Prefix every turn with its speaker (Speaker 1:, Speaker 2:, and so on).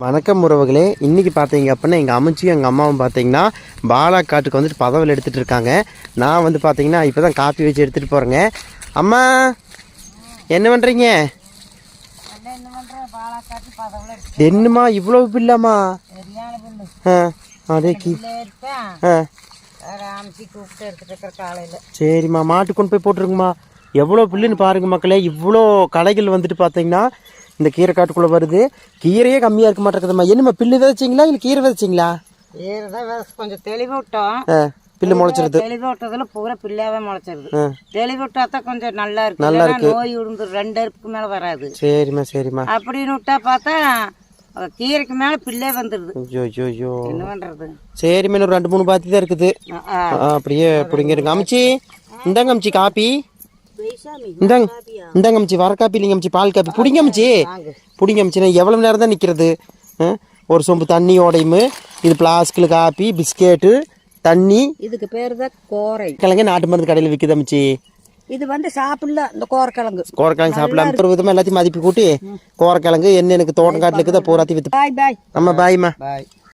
Speaker 1: வணக்கம் உறவுகளே. இன்றைக்கி பார்த்தீங்க அப்படின்னா எங்கள் அம்மாச்சியும் எங்கள் அம்மாவும் பார்த்தீங்கன்னா பாலாக்காட்டுக்கு வந்துட்டு பதவியில் எடுத்துகிட்டு இருக்காங்க. நான் வந்து பார்த்தீங்கன்னா இப்போ தான் காப்பி வச்சு எடுத்துகிட்டு போகிறேங்க. அம்மா என்ன பண்ணுறீங்க? என்னம்மா இவ்வளோ பில்லாமா? அதே சரிம்மா, மாட்டு கொண்டு போய் போட்டுருங்கம்மா. எவ்வளோ பில்லுன்னு பாருங்க மக்களே. இவ்வளோ களைகள் வந்துட்டு பார்த்தீங்கன்னா இந்த கீரை காட்டுக்குள்ளே வருது. கீரையே கம்மியாக இருக்க மாட்டேங்குதும்மா. என்னம்மா பில்லு விதைச்சிங்களா இல்லை கீரை விதைச்சிங்களா?
Speaker 2: கீரை தான் கொஞ்சம் தெளிவு விட்டோம்.
Speaker 1: பில்லு முளைச்சிருது.
Speaker 2: தெளிவு விட்டதுல பூரா பில்லாவே முளைச்சிருது. தெளிவு விட்டா தான் கொஞ்சம் நல்லா இருக்கு. நல்லா இருக்கு. நோய் விழுந்து 2 அறுப்புக்கு மேல வராது. சரிம்மா சரிம்மா. அப்படின்னு விட்டா பார்த்தா கீரைக்கு மேல பில்லே வந்துடுது. ஐயோ என்ன பண்றது? சரிம்மா,
Speaker 1: இன்னும் 2-3 பாத்தி தான் இருக்குது. அப்படியே பிடிங்க இருங்க. அமிச்சி இந்தாங்க அமிச்சி காப்பி. இந்தாங்க அமிச்சி வர காப்பி இல்லைங்க அமிச்சி, பால் காப்பி. பிடிங்க அமிச்சி, பிடிங்க அமிச்சி. நான் எவ்வளவு நேரம் தான் நிற்கிறது? ஒரு சொம்பு தண்ணி ஓடையுமு, இது பிளாஸ்கில் காப்பி, பிஸ்கெட்டு, தண்ணி.
Speaker 2: இதுக்கு பேர் தான் கோரை
Speaker 1: கிழங்கு. நாட்டு மருந்து கடையில் விற்குது அமிச்சி.
Speaker 2: இது வந்து சாப்பிடல. இந்த கோரக்கிழங்கு
Speaker 1: சாப்பிடலாம். ஒரு விதமா எல்லாத்தையும் மதிப்பு கூட்டி கோரக்கிழங்கு என்ன எனக்கு தோட்டம் காட்டில் இருக்குதா பூராத்தி வித்து.
Speaker 2: பாய் பாய்.
Speaker 1: நம்ம பாய்மா.
Speaker 2: பாய்.